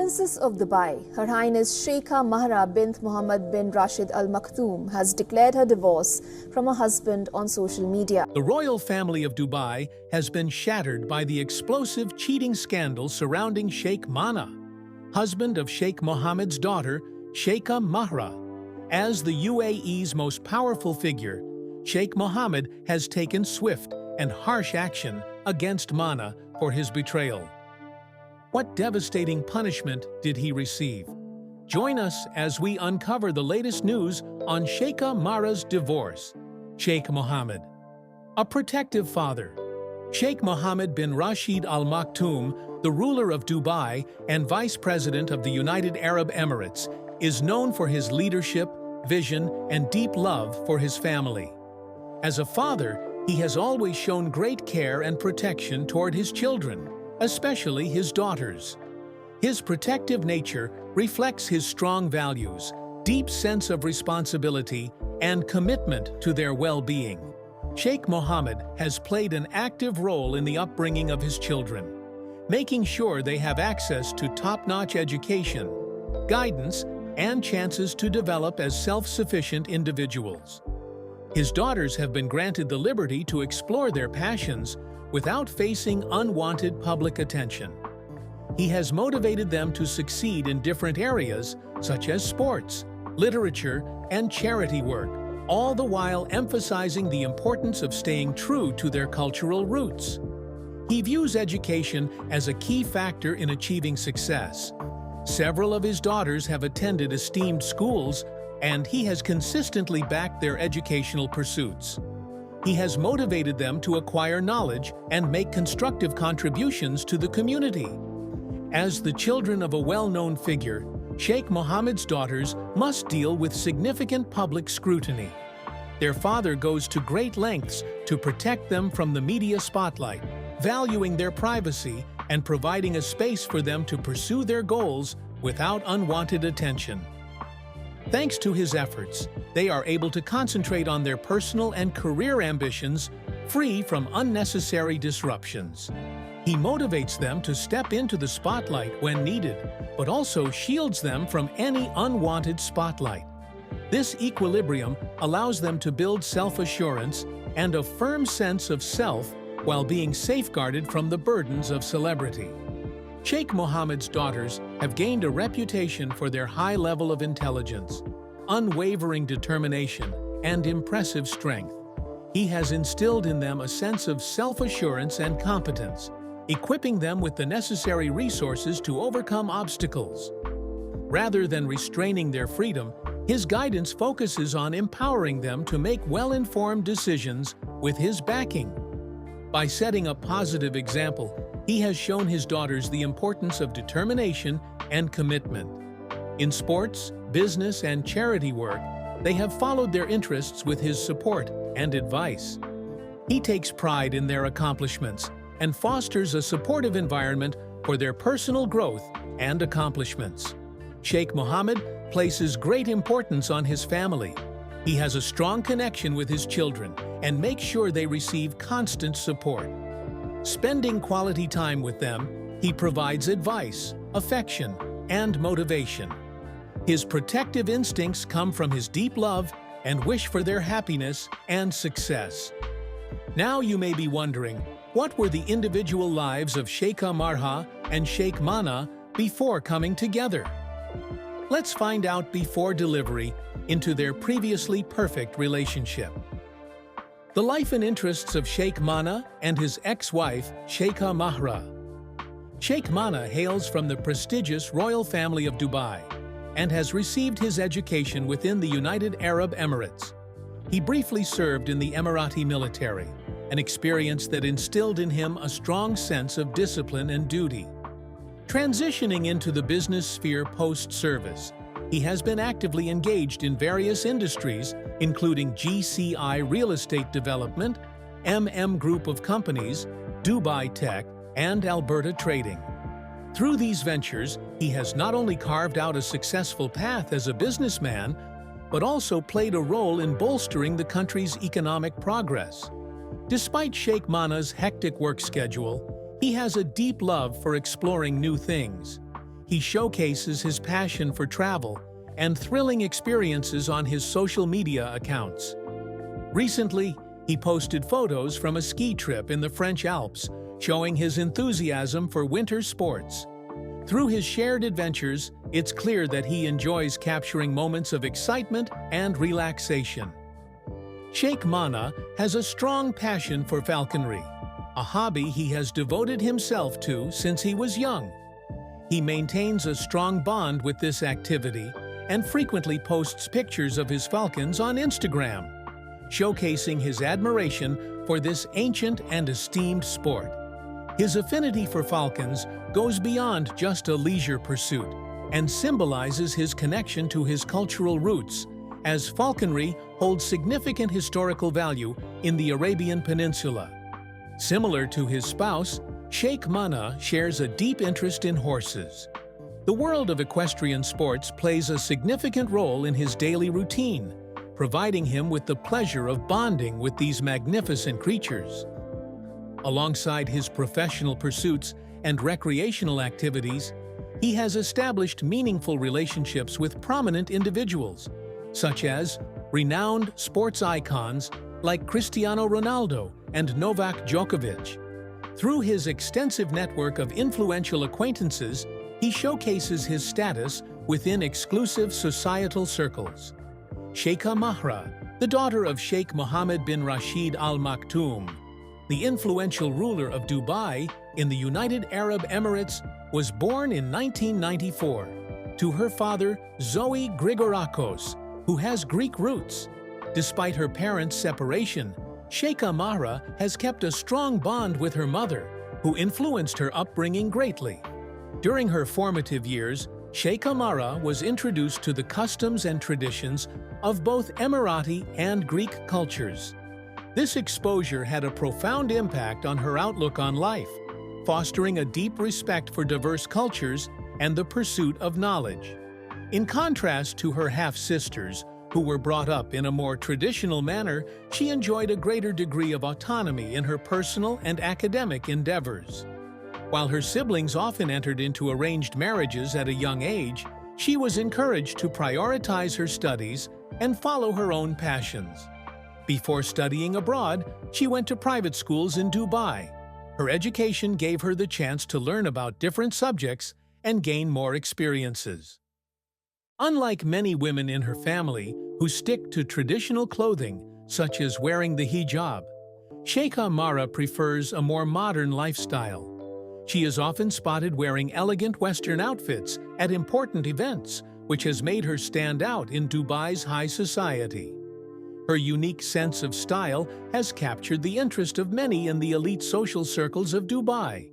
Princess of Dubai, Her Highness Sheikha Mahra bint Mohammed bin Rashid Al Maktoum, has declared her divorce from her husband on social media. The royal family of Dubai has been shattered by the explosive cheating scandal surrounding Sheikh Mana, husband of Sheikh Mohammed's daughter, Sheikha Mahra. As the UAE's most powerful figure, Sheikh Mohammed has taken swift and harsh action against Mana for his betrayal. What devastating punishment did he receive? Join us as we uncover the latest news on Sheikha Mahra's divorce. Sheikh Mohammed, a protective father. Sheikh Mohammed bin Rashid Al Maktoum, the ruler of Dubai and vice president of the United Arab Emirates, is known for his leadership, vision, and deep love for his family. As a father, he has always shown great care and protection toward his children, especially his daughters. His protective nature reflects his strong values, deep sense of responsibility, and commitment to their well-being. Sheikh Mohammed has played an active role in the upbringing of his children, making sure they have access to top-notch education, guidance, and chances to develop as self-sufficient individuals. His daughters have been granted the liberty to explore their passions without facing unwanted public attention. He has motivated them to succeed in different areas such as sports, literature, and charity work, all the while emphasizing the importance of staying true to their cultural roots. He views education as a key factor in achieving success. Several of his daughters have attended esteemed schools, and he has consistently backed their educational pursuits. He has motivated them to acquire knowledge and make constructive contributions to the community. As the children of a well-known figure, Sheikh Mohammed's daughters must deal with significant public scrutiny. Their father goes to great lengths to protect them from the media spotlight, valuing their privacy and providing a space for them to pursue their goals without unwanted attention. Thanks to his efforts, they are able to concentrate on their personal and career ambitions, free from unnecessary disruptions. He motivates them to step into the spotlight when needed, but also shields them from any unwanted spotlight. This equilibrium allows them to build self-assurance and a firm sense of self while being safeguarded from the burdens of celebrity. Sheikh Mohammed's daughters have gained a reputation for their high level of intelligence, unwavering determination, and impressive strength. He has instilled in them a sense of self-assurance and competence, equipping them with the necessary resources to overcome obstacles. Rather than restraining their freedom, his guidance focuses on empowering them to make well-informed decisions with his backing. By setting a positive example, he has shown his daughters the importance of determination and commitment. In sports, business, and charity work, they have followed their interests with his support and advice. He takes pride in their accomplishments and fosters a supportive environment for their personal growth and accomplishments. Sheikh Mohammed places great importance on his family. He has a strong connection with his children and makes sure they receive constant support. Spending quality time with them, he provides advice, affection, and motivation. His protective instincts come from his deep love and wish for their happiness and success. Now you may be wondering, what were the individual lives of Sheikha Mahra and Sheikh Mana before coming together? Let's find out before delivery into their previously perfect relationship. The life and interests of Sheikh Mana and his ex-wife, Sheikha Mahra. Sheikh Mana hails from the prestigious royal family of Dubai and has received his education within the United Arab Emirates. He briefly served in the Emirati military, an experience that instilled in him a strong sense of discipline and duty. Transitioning into the business sphere post-service, he has been actively engaged in various industries, including GCI Real Estate Development, Group of Companies, Dubai Tech, and Alberta Trading. Through these ventures, he has not only carved out a successful path as a businessman, but also played a role in bolstering the country's economic progress. Despite Sheikh Mana's hectic work schedule, he has a deep love for exploring new things. he showcases his passion for travel and thrilling experiences on his social media accounts. Recently, he posted photos from a ski trip in the French Alps, showing his enthusiasm for winter sports. Through his shared adventures, it's clear that he enjoys capturing moments of excitement and relaxation. Sheikh Mana has a strong passion for falconry, a hobby he has devoted himself to since he was young. He maintains a strong bond with this activity and frequently posts pictures of his falcons on Instagram, showcasing his admiration for this ancient and esteemed sport. His affinity for falcons goes beyond just a leisure pursuit and symbolizes his connection to his cultural roots, as falconry holds significant historical value in the Arabian Peninsula. Similar to his spouse, Sheikh Mana shares a deep interest in horses. The world of equestrian sports plays a significant role in his daily routine, providing him with the pleasure of bonding with these magnificent creatures. Alongside his professional pursuits and recreational activities, he has established meaningful relationships with prominent individuals, such as renowned sports icons like Cristiano Ronaldo and Novak Djokovic. Through his extensive network of influential acquaintances, he showcases his status within exclusive societal circles. Sheikha Mahra, the daughter of Sheikh Mohammed bin Rashid Al Maktoum, the influential ruler of Dubai in the United Arab Emirates, was born in 1994 to her father Zoe Grigorakos, who has Greek roots. Despite her parents' separation, Sheikha Mahra has kept a strong bond with her mother, who influenced her upbringing greatly. During her formative years, Sheikha Mahra was introduced to the customs and traditions of both Emirati and Greek cultures. This exposure had a profound impact on her outlook on life, fostering a deep respect for diverse cultures and the pursuit of knowledge. In contrast to her half-sisters, who were brought up in a more traditional manner, she enjoyed a greater degree of autonomy in her personal and academic endeavors. While her siblings often entered into arranged marriages at a young age, she was encouraged to prioritize her studies and follow her own passions. Before studying abroad, she went to private schools in Dubai. Her education gave her the chance to learn about different subjects and gain more experiences. Unlike many women in her family who stick to traditional clothing, such as wearing the hijab, Sheikha Mahra prefers a more modern lifestyle. She is often spotted wearing elegant Western outfits at important events, which has made her stand out in Dubai's high society. Her unique sense of style has captured the interest of many in the elite social circles of Dubai.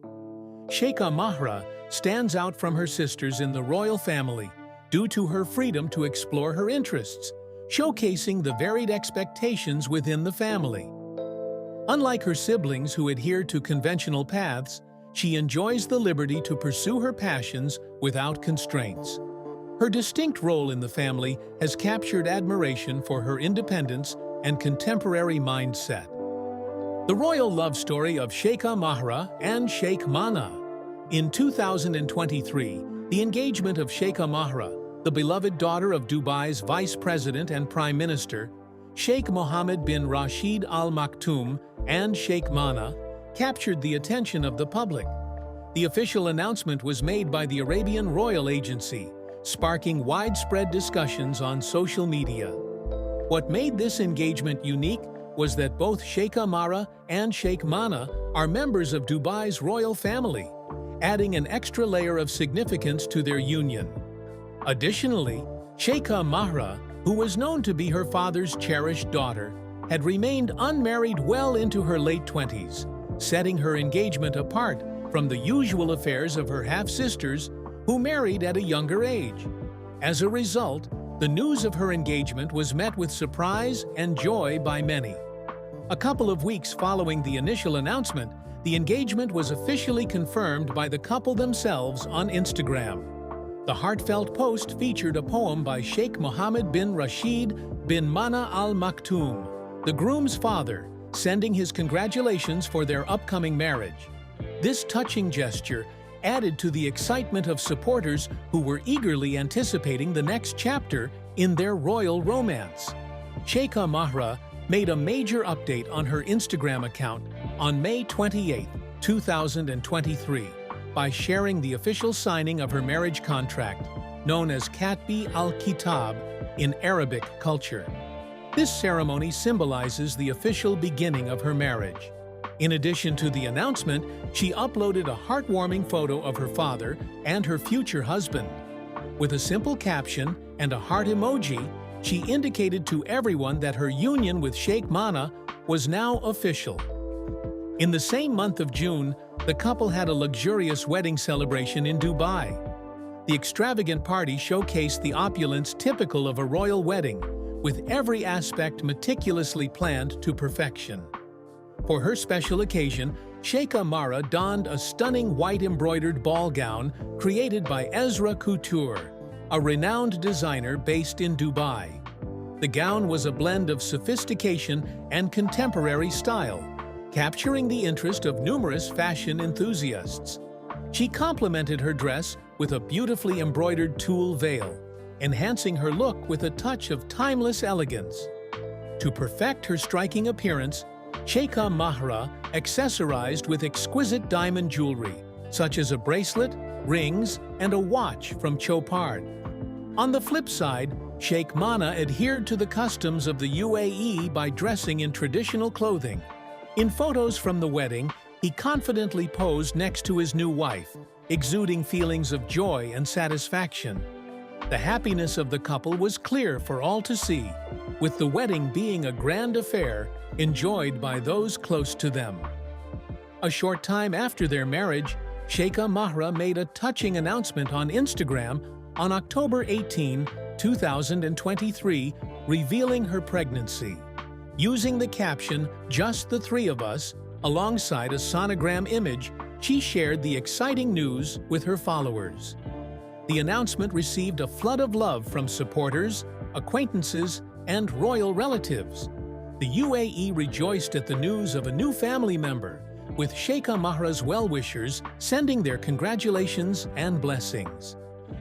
Sheikha Mahra stands out from her sisters in the royal family due to her freedom to explore her interests, showcasing the varied expectations within the family. Unlike her siblings who adhere to conventional paths, she enjoys the liberty to pursue her passions without constraints. Her distinct role in the family has captured admiration for her independence and contemporary mindset. The royal love story of Sheikha Mahra and Sheikh Mana. In 2023, the engagement of Sheikha Mahra, the beloved daughter of Dubai's Vice President and Prime Minister, Sheikh Mohammed bin Rashid Al Maktoum, and Sheikh Mana, captured the attention of the public. The official announcement was made by the Arabian Royal Agency, sparking widespread discussions on social media. What made this engagement unique was that both Sheikha Mahra and Sheikh Mana are members of Dubai's royal family, adding an extra layer of significance to their union. Additionally, Sheikha Mahra, who was known to be her father's cherished daughter, had remained unmarried well into her late 20s, setting her engagement apart from the usual affairs of her half-sisters who married at a younger age. As a result, the news of her engagement was met with surprise and joy by many. A couple of weeks following the initial announcement, the engagement was officially confirmed by the couple themselves on Instagram. The heartfelt post featured a poem by Sheikh Mohammed bin Rashid bin Mana Al Maktoum, the groom's father, sending his congratulations for their upcoming marriage. This touching gesture added to the excitement of supporters who were eagerly anticipating the next chapter in their royal romance. Sheikha Mahra made a major update on her Instagram account on May 28, 2023, by sharing the official signing of her marriage contract, known as Katbi al-Kitab in Arabic culture. This ceremony symbolizes the official beginning of her marriage. In addition to the announcement, she uploaded a heartwarming photo of her father and her future husband. With a simple caption and a heart emoji, she indicated to everyone that her union with Sheikh Mana was now official. In the same month of June, the couple had a luxurious wedding celebration in Dubai. The extravagant party showcased the opulence typical of a royal wedding, with every aspect meticulously planned to perfection. For her special occasion, Sheikha Mahra donned a stunning white embroidered ball gown created by Ezra Couture, a renowned designer based in Dubai. The gown was a blend of sophistication and contemporary style, capturing the interest of numerous fashion enthusiasts. She complemented her dress with a beautifully embroidered tulle veil, enhancing her look with a touch of timeless elegance. To perfect her striking appearance, Sheikha Mahra accessorized with exquisite diamond jewelry, such as a bracelet, rings, and a watch from Chopard. On the flip side, Sheikh Mana adhered to the customs of the UAE by dressing in traditional clothing. In photos from the wedding, he confidently posed next to his new wife, exuding feelings of joy and satisfaction. The happiness of the couple was clear for all to see, with the wedding being a grand affair enjoyed by those close to them. A short time after their marriage, Sheikha Mahra made a touching announcement on Instagram on October 18, 2023, revealing her pregnancy. Using the caption, "Just the three of us," alongside a sonogram image, she shared the exciting news with her followers. The announcement received a flood of love from supporters, acquaintances, and royal relatives. The UAE rejoiced at the news of a new family member, with Sheikha Mahra's well-wishers sending their congratulations and blessings.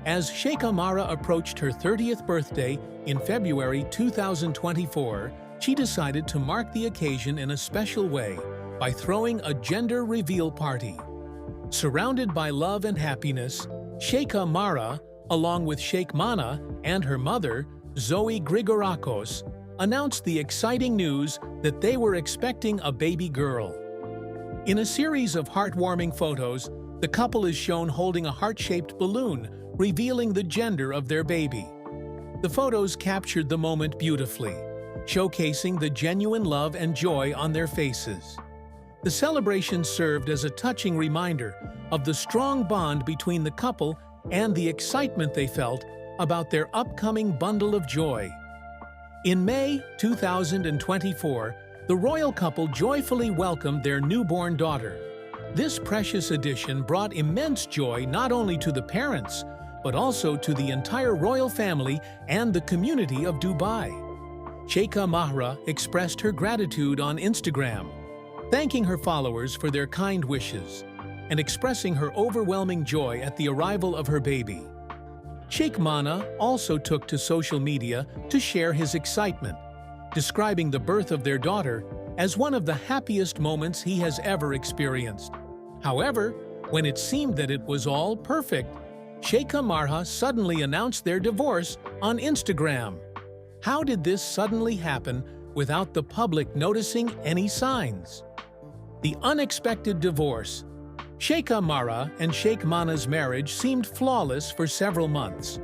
As Sheikha Mahra approached her 30th birthday in February 2024, she decided to mark the occasion in a special way by throwing a gender reveal party. Surrounded by love and happiness, Sheikha Mahra, along with Sheikh Mana and her mother, Zoe Grigorakos, announced the exciting news that they were expecting a baby girl. In a series of heartwarming photos, the couple is shown holding a heart-shaped balloon, revealing the gender of their baby. The photos captured the moment beautifully, showcasing the genuine love and joy on their faces. The celebration served as a touching reminder of the strong bond between the couple and the excitement they felt about their upcoming bundle of joy. In May 2024, the royal couple joyfully welcomed their newborn daughter. This precious addition brought immense joy not only to the parents, but also to the entire royal family and the community of Dubai. Sheikha Mahra expressed her gratitude on Instagram, thanking her followers for their kind wishes and expressing her overwhelming joy at the arrival of her baby. Sheikh Mana also took to social media to share his excitement, describing the birth of their daughter as one of the happiest moments he has ever experienced. However, when it seemed that it was all perfect, Sheikha Mahra suddenly announced their divorce on Instagram. How did this suddenly happen without the public noticing any signs? The unexpected divorce. Sheikha Mahra and Sheikh Mana's marriage seemed flawless for several months.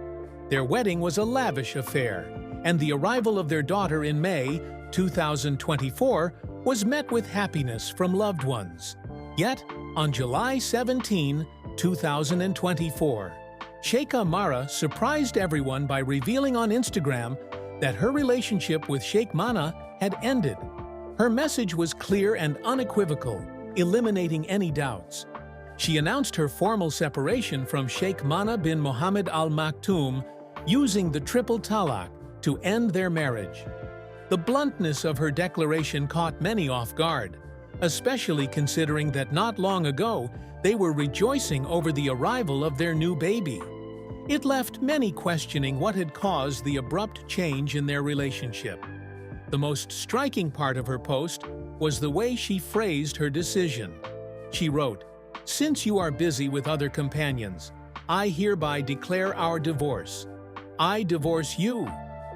Their wedding was a lavish affair, and the arrival of their daughter in May 2024 was met with happiness from loved ones. Yet, on July 17, 2024, Sheikha Mahra surprised everyone by revealing on Instagram that her relationship with Sheikh Mana had ended. Her message was clear and unequivocal, eliminating any doubts. She announced her formal separation from Sheikh Mana bin Mohammed Al Maktoum, using the triple talaq to end their marriage. The bluntness of her declaration caught many off guard, especially considering that not long ago they were rejoicing over the arrival of their new baby. It left many questioning what had caused the abrupt change in their relationship. The most striking part of her post was the way she phrased her decision. She wrote, "Since you are busy with other companions, I hereby declare our divorce. I divorce you.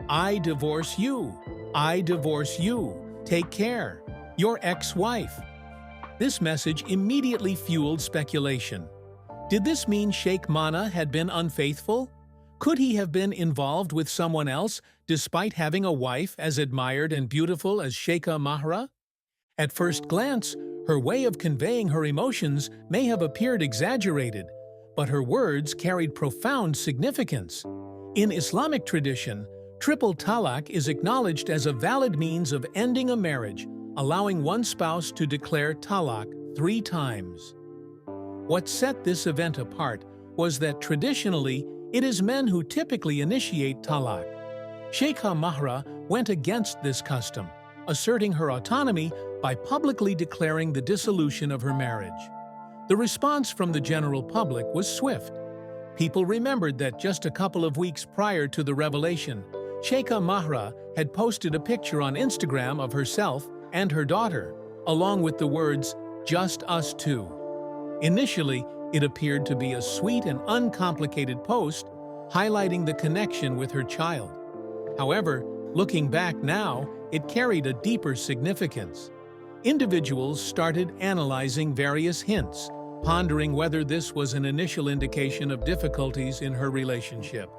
I divorce you. I divorce you. Take care. Your ex-wife." This message immediately fueled speculation. Did this mean Sheikh Mana had been unfaithful? Could he have been involved with someone else despite having a wife as admired and beautiful as Sheikha Mahra? At first glance, her way of conveying her emotions may have appeared exaggerated, but her words carried profound significance. In Islamic tradition, triple talaq is acknowledged as a valid means of ending a marriage, allowing one spouse to declare talaq 3 times. What set this event apart was that traditionally, it is men who typically initiate talaq. Sheikha Mahra went against this custom, asserting her autonomy by publicly declaring the dissolution of her marriage. The response from the general public was swift. People remembered that just a couple of weeks prior to the revelation, Sheikha Mahra had posted a picture on Instagram of herself and her daughter, along with the words, "Just us two." Initially, it appeared to be a sweet and uncomplicated post, highlighting the connection with her child. However, looking back now, it carried a deeper significance. Individuals started analyzing various hints, pondering whether this was an initial indication of difficulties in her relationship.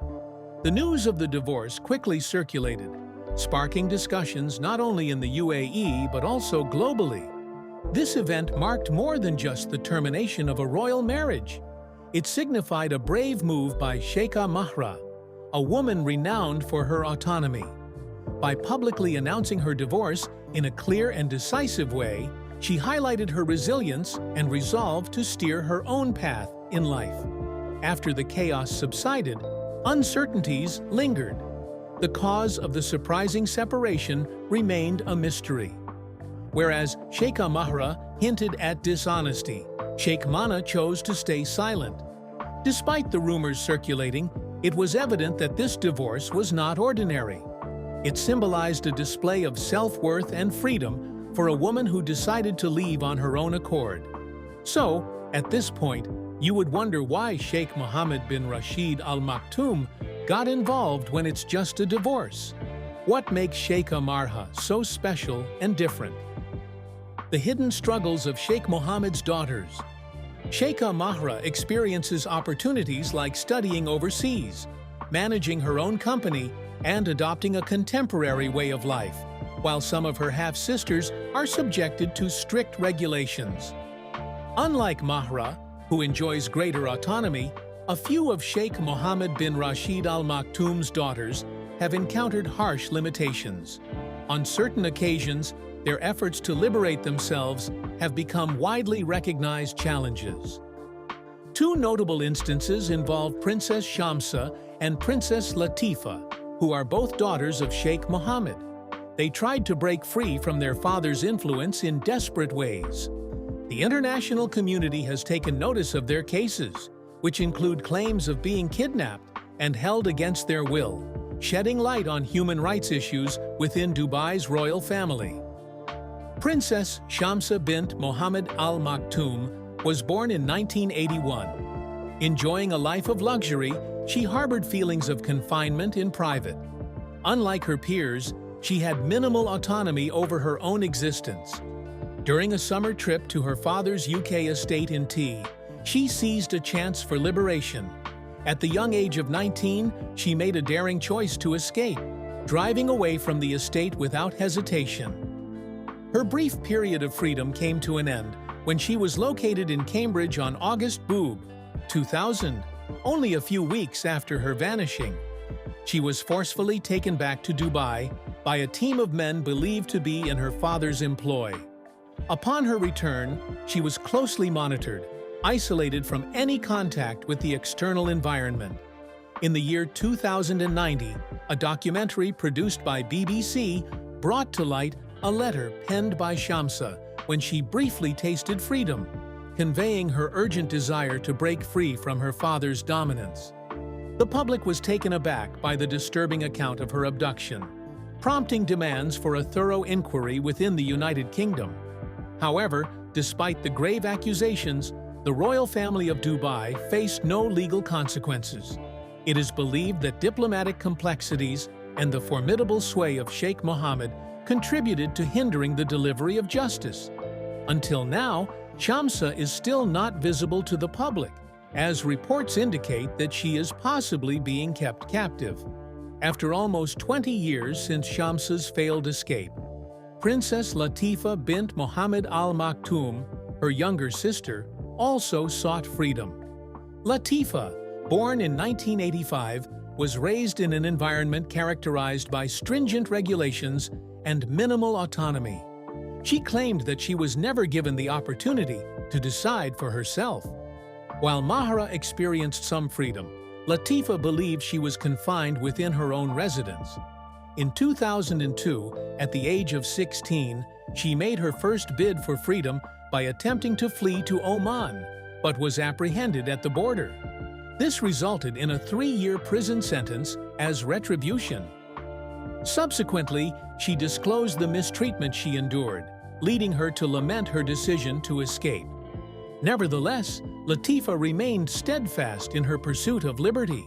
The news of the divorce quickly circulated, sparking discussions not only in the UAE but also globally. This event marked more than just the termination of a royal marriage. It signified a brave move by Sheikha Mahra, a woman renowned for her autonomy. By publicly announcing her divorce in a clear and decisive way, she highlighted her resilience and resolve to steer her own path in life. After the chaos subsided, uncertainties lingered. The cause of the surprising separation remained a mystery. Whereas Sheikha Mahra hinted at dishonesty, Sheikh Mana chose to stay silent. Despite the rumors circulating, it was evident that this divorce was not ordinary. It symbolized a display of self-worth and freedom for a woman who decided to leave on her own accord. So, at this point, you would wonder why Sheikh Mohammed bin Rashid Al Maktoum got involved when it's just a divorce. What makes Sheikha Mahra so special and different? The hidden struggles of Sheikh Mohammed's daughters. Sheikha Mahra experiences opportunities like studying overseas, managing her own company, and adopting a contemporary way of life, while some of her half-sisters are subjected to strict regulations. Unlike Mahra, who enjoys greater autonomy, a few of Sheikh Mohammed bin Rashid Al Maktoum's daughters have encountered harsh limitations. On certain occasions, their efforts to liberate themselves have become widely recognized challenges. 2 notable instances involve Princess Shamsa and Princess Latifa, who are both daughters of Sheikh Mohammed. They tried to break free from their father's influence in desperate ways. The international community has taken notice of their cases, which include claims of being kidnapped and held against their will, shedding light on human rights issues within Dubai's royal family. Princess Shamsa bint Mohammed Al Maktoum was born in 1981. Enjoying a life of luxury, she harbored feelings of confinement in private. Unlike her peers, she had minimal autonomy over her own existence. During a summer trip to her father's UK estate in T, she seized a chance for liberation. At the young age of 19, she made a daring choice to escape, driving away from the estate without hesitation. Her brief period of freedom came to an end when she was located in Cambridge on August 2000, only a few weeks after her vanishing. She was forcefully taken back to Dubai by a team of men believed to be in her father's employ. Upon her return, she was closely monitored, isolated from any contact with the external environment. In the year 2090, a documentary produced by BBC brought to light a letter penned by Shamsa, when she briefly tasted freedom, conveying her urgent desire to break free from her father's dominance. The public was taken aback by the disturbing account of her abduction, prompting demands for a thorough inquiry within the United Kingdom. However, despite the grave accusations, the royal family of Dubai faced no legal consequences. It is believed that diplomatic complexities and the formidable sway of Sheikh Mohammed contributed to hindering the delivery of justice. Until now, Shamsa is still not visible to the public, as reports indicate that she is possibly being kept captive. After almost 20 years since Shamsa's failed escape, Princess Latifa bint Mohammed Al Maktoum, her younger sister, also sought freedom. Latifa, born in 1985, was raised in an environment characterized by stringent regulations and minimal autonomy. She claimed that she was never given the opportunity to decide for herself. While Mahra experienced some freedom, Latifa believed she was confined within her own residence. In 2002, at the age of 16, she made her first bid for freedom by attempting to flee to Oman, but was apprehended at the border. This resulted in a 3-year prison sentence as retribution. Subsequently, she disclosed the mistreatment she endured, leading her to lament her decision to escape. Nevertheless, Latifa remained steadfast in her pursuit of liberty.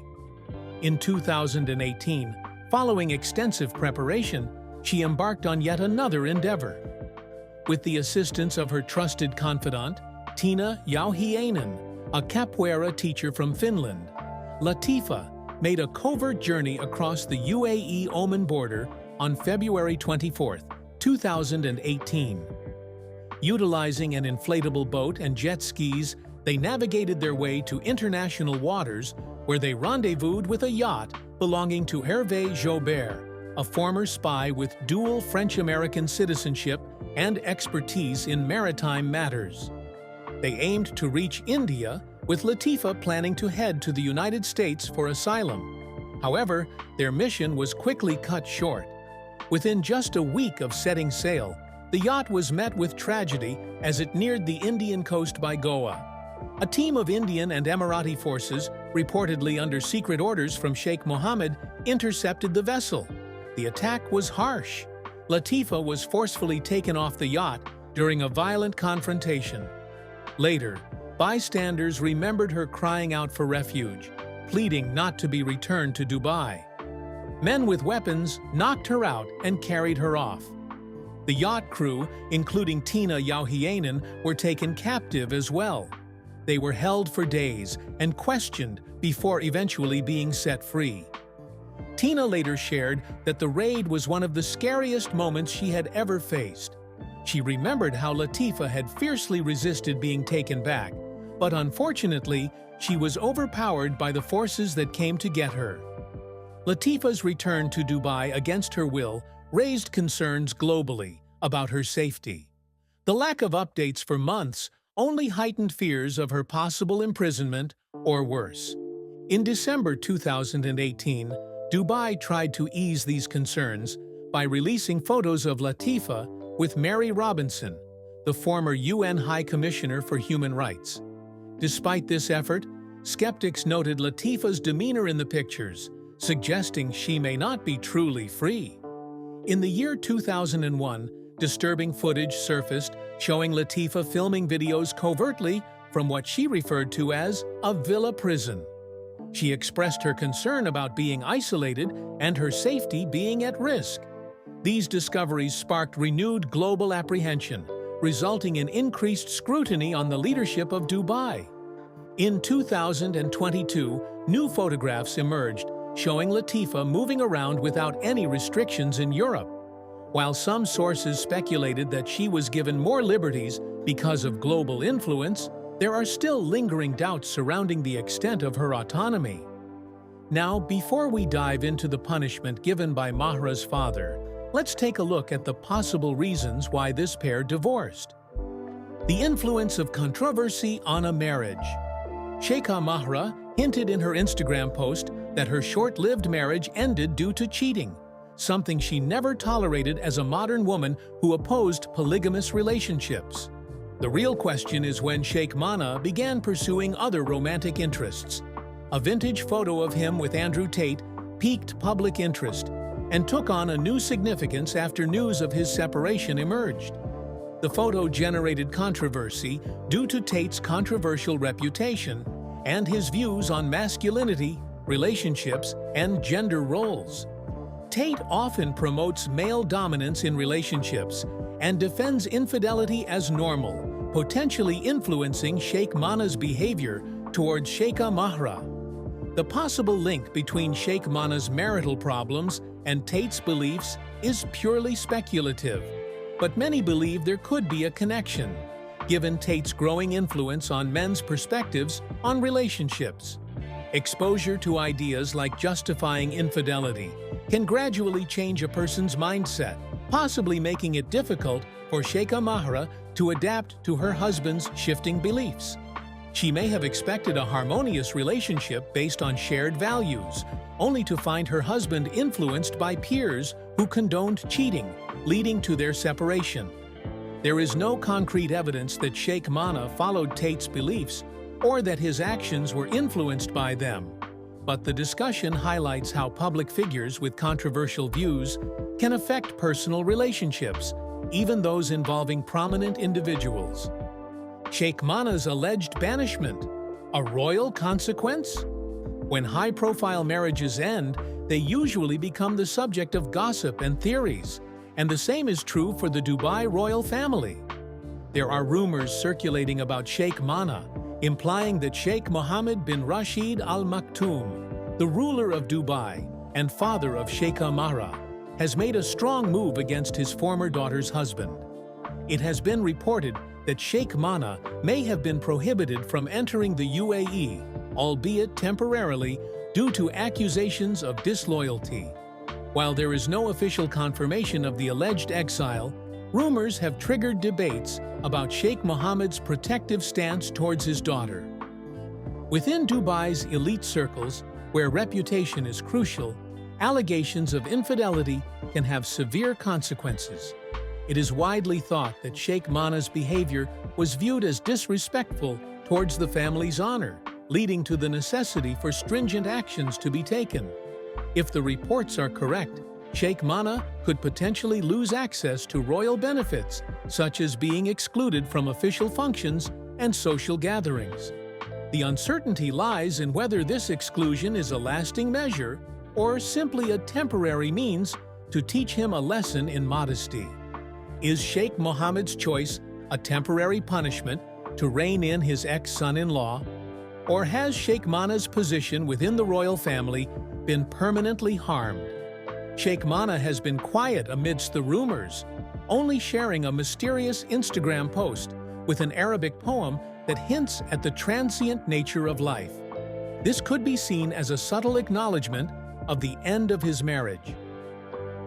In 2018, following extensive preparation, she embarked on yet another endeavor. With the assistance of her trusted confidant, Tiina Jauhiainen, a capoeira teacher from Finland, Latifa made a covert journey across the UAE-Oman border on February 24, 2018. Utilizing an inflatable boat and jet skis, they navigated their way to international waters where they rendezvoused with a yacht belonging to Hervé Joubert, a former spy with dual French-American citizenship and expertise in maritime matters. They aimed to reach India, with Latifa planning to head to the United States for asylum. However, their mission was quickly cut short. Within just a week of setting sail, the yacht was met with tragedy as it neared the Indian coast by Goa. A team of Indian and Emirati forces, reportedly under secret orders from Sheikh Mohammed, intercepted the vessel. The attack was harsh. Latifa was forcefully taken off the yacht during a violent confrontation. Later, bystanders remembered her crying out for refuge, pleading not to be returned to Dubai. Men with weapons knocked her out and carried her off. The yacht crew, including Tiina Jauhiainen, were taken captive as well. They were held for days and questioned before eventually being set free. Tiina later shared that the raid was one of the scariest moments she had ever faced. She remembered how Latifa had fiercely resisted being taken back, but unfortunately, she was overpowered by the forces that came to get her. Latifa's return to Dubai against her will raised concerns globally about her safety. The lack of updates for months only heightened fears of her possible imprisonment or worse. In December 2018, Dubai tried to ease these concerns by releasing photos of Latifa with Mary Robinson, the former UN High Commissioner for Human Rights. Despite this effort, skeptics noted Latifa's demeanor in the pictures, suggesting she may not be truly free. In the year 2001, disturbing footage surfaced showing Latifa filming videos covertly from what she referred to as a villa prison. She expressed her concern about being isolated and her safety being at risk. These discoveries sparked renewed global apprehension, resulting in increased scrutiny on the leadership of Dubai. In 2022, new photographs emerged showing Latifa moving around without any restrictions in Europe. While some sources speculated that she was given more liberties because of global influence, there are still lingering doubts surrounding the extent of her autonomy. Now, before we dive into the punishment given by Mahra's father, let's take a look at the possible reasons why this pair divorced. The influence of controversy on a marriage. Sheikha Mahra hinted in her Instagram post that her short-lived marriage ended due to cheating, something she never tolerated as a modern woman who opposed polygamous relationships. The real question is when Sheikh Mana began pursuing other romantic interests. A vintage photo of him with Andrew Tate piqued public interest and took on a new significance after news of his separation emerged. The photo generated controversy due to Tate's controversial reputation and his views on masculinity, relationships, and gender roles. Tate often promotes male dominance in relationships and defends infidelity as normal, potentially influencing Sheikh Mana's behavior towards Sheikha Mahra. The possible link between Sheikh Mana's marital problems and Tate's beliefs is purely speculative, but many believe there could be a connection, given Tate's growing influence on men's perspectives on relationships. Exposure to ideas like justifying infidelity can gradually change a person's mindset, possibly making it difficult for Sheikha Mahra to adapt to her husband's shifting beliefs. She may have expected a harmonious relationship based on shared values, only to find her husband influenced by peers who condoned cheating, leading to their separation. There is no concrete evidence that Sheikh Mana followed Tate's beliefs or that his actions were influenced by them, but the discussion highlights how public figures with controversial views can affect personal relationships, even those involving prominent individuals. Sheikh Mana's alleged banishment, a royal consequence? When high-profile marriages end, they usually become the subject of gossip and theories, and the same is true for the Dubai royal family. There are rumors circulating about Sheikh Mana, implying that Sheikh Mohammed bin Rashid Al Maktoum, the ruler of Dubai and father of Sheikha Mahra, has made a strong move against his former daughter's husband. It has been reported that Sheikh Mana may have been prohibited from entering the UAE, albeit temporarily, due to accusations of disloyalty. While there is no official confirmation of the alleged exile, rumors have triggered debates about Sheikh Mohammed's protective stance towards his daughter. Within Dubai's elite circles, where reputation is crucial, allegations of infidelity can have severe consequences. It is widely thought that Sheikh Mana's behavior was viewed as disrespectful towards the family's honor, leading to the necessity for stringent actions to be taken. If the reports are correct, Sheikh Mana could potentially lose access to royal benefits, such as being excluded from official functions and social gatherings. The uncertainty lies in whether this exclusion is a lasting measure or simply a temporary means to teach him a lesson in modesty. Is Sheikh Mohammed's choice a temporary punishment to rein in his ex-son-in-law? Or has Sheikh Mana's position within the royal family been permanently harmed? Sheikh Mana has been quiet amidst the rumors, only sharing a mysterious Instagram post with an Arabic poem that hints at the transient nature of life. This could be seen as a subtle acknowledgement of the end of his marriage.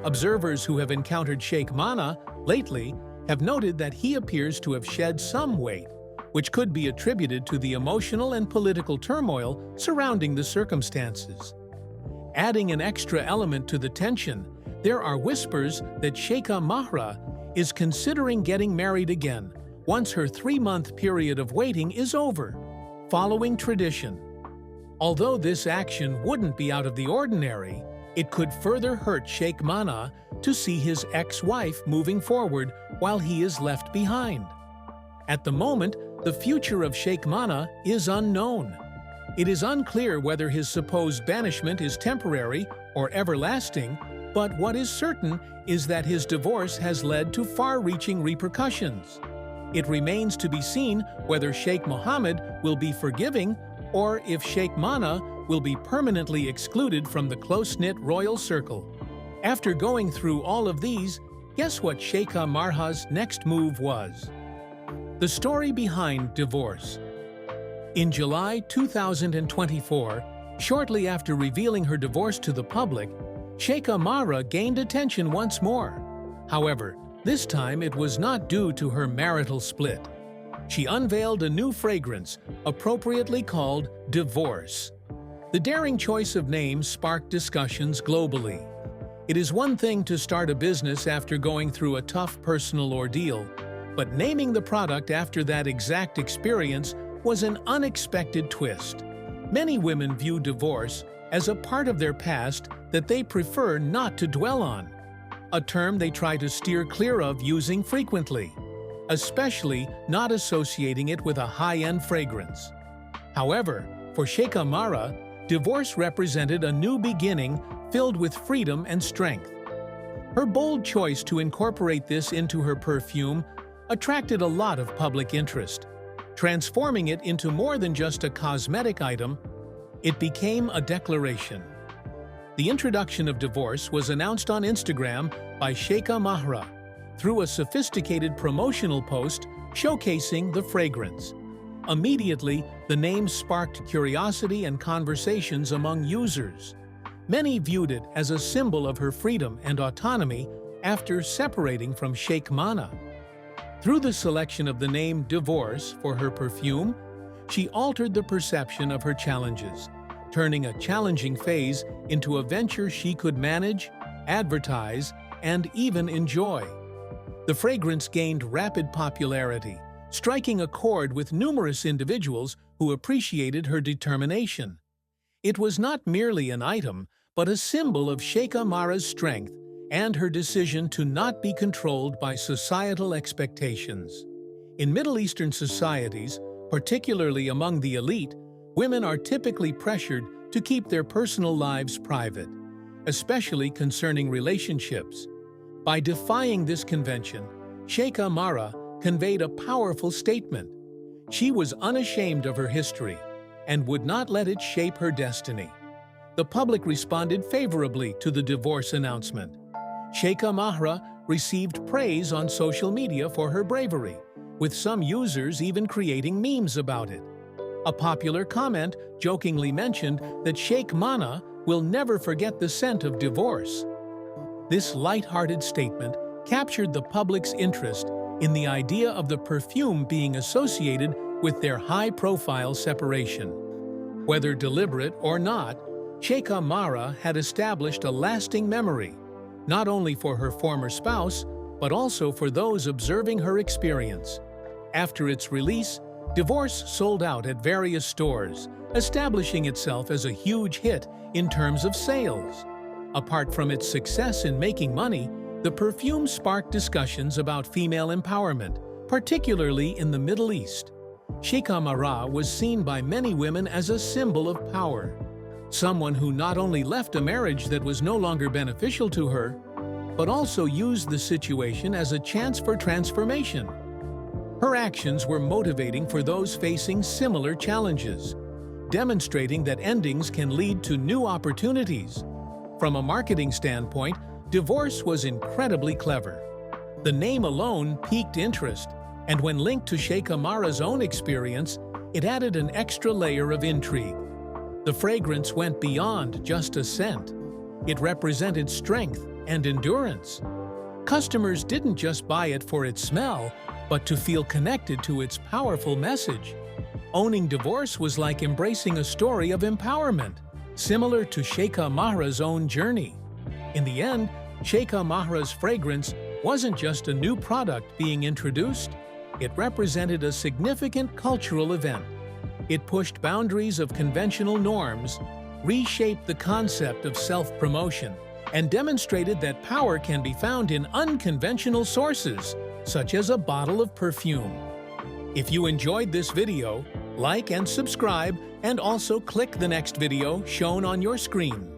Observers who have encountered Sheikh Mana lately have noted that he appears to have shed some weight, which could be attributed to the emotional and political turmoil surrounding the circumstances. Adding an extra element to the tension, there are whispers that Sheikha Mahra is considering getting married again once her 3-month period of waiting is over, following tradition. Although this action wouldn't be out of the ordinary, it could further hurt Sheikh Mana to see his ex-wife moving forward while he is left behind. At the moment, the future of Sheikh Mana is unknown. It is unclear whether his supposed banishment is temporary or everlasting, but what is certain is that his divorce has led to far-reaching repercussions. It remains to be seen whether Sheikh Mohammed will be forgiving or if Sheikh Mana will be permanently excluded from the close-knit royal circle. After going through all of these, guess what Sheikha Mahra's next move was? The story behind divorce. In July 2024, shortly after revealing her divorce to the public, Sheikha Mahra gained attention once more. However, this time it was not due to her marital split. She unveiled a new fragrance, appropriately called Divorce. The daring choice of names sparked discussions globally. It is one thing to start a business after going through a tough personal ordeal, but naming the product after that exact experience was an unexpected twist. Many women view divorce as a part of their past that they prefer not to dwell on, a term they try to steer clear of using frequently, especially not associating it with a high-end fragrance. However, for Sheikha Mahra, divorce represented a new beginning filled with freedom and strength. Her bold choice to incorporate this into her perfume attracted a lot of public interest. Transforming it into more than just a cosmetic item, it became a declaration. The introduction of divorce was announced on Instagram by Sheikha Mahra through a sophisticated promotional post showcasing the fragrance. Immediately, the name sparked curiosity and conversations among users. Many viewed it as a symbol of her freedom and autonomy after separating from Sheikh Mana. Through the selection of the name Divorce for her perfume, she altered the perception of her challenges, turning a challenging phase into a venture she could manage, advertise, and even enjoy. The fragrance gained rapid popularity, striking a chord with numerous individuals who appreciated her determination. It was not merely an item, but a symbol of Sheikha Mahra's strength and her decision to not be controlled by societal expectations. In Middle Eastern societies, particularly among the elite, women are typically pressured to keep their personal lives private, especially concerning relationships. By defying this convention, Sheikha Mahra conveyed a powerful statement. She was unashamed of her history and would not let it shape her destiny. The public responded favorably to the divorce announcement. Sheikha Mahra received praise on social media for her bravery, with some users even creating memes about it. A popular comment jokingly mentioned that Sheikh Mana will never forget the scent of divorce. This light-hearted statement captured the public's interest in the idea of the perfume being associated with their high-profile separation. Whether deliberate or not, Sheikha Mahra had established a lasting memory, not only for her former spouse, but also for those observing her experience. After its release, Divorce sold out at various stores, establishing itself as a huge hit in terms of sales. Apart from its success in making money, the perfume sparked discussions about female empowerment, particularly in the Middle East. Sheikha Mahra was seen by many women as a symbol of power, someone who not only left a marriage that was no longer beneficial to her, but also used the situation as a chance for transformation. Her actions were motivating for those facing similar challenges, demonstrating that endings can lead to new opportunities. From a marketing standpoint, Divorce was incredibly clever. The name alone piqued interest, and when linked to Sheikha Mahra's own experience, it added an extra layer of intrigue. The fragrance went beyond just a scent. It represented strength and endurance. Customers didn't just buy it for its smell, but to feel connected to its powerful message. Owning Divorce was like embracing a story of empowerment, similar to Sheikha Mahra's own journey. In the end, Sheikha Mahra's fragrance wasn't just a new product being introduced, it represented a significant cultural event. It pushed boundaries of conventional norms, reshaped the concept of self-promotion, and demonstrated that power can be found in unconventional sources, such as a bottle of perfume. If you enjoyed this video, like and subscribe, and also click the next video shown on your screen.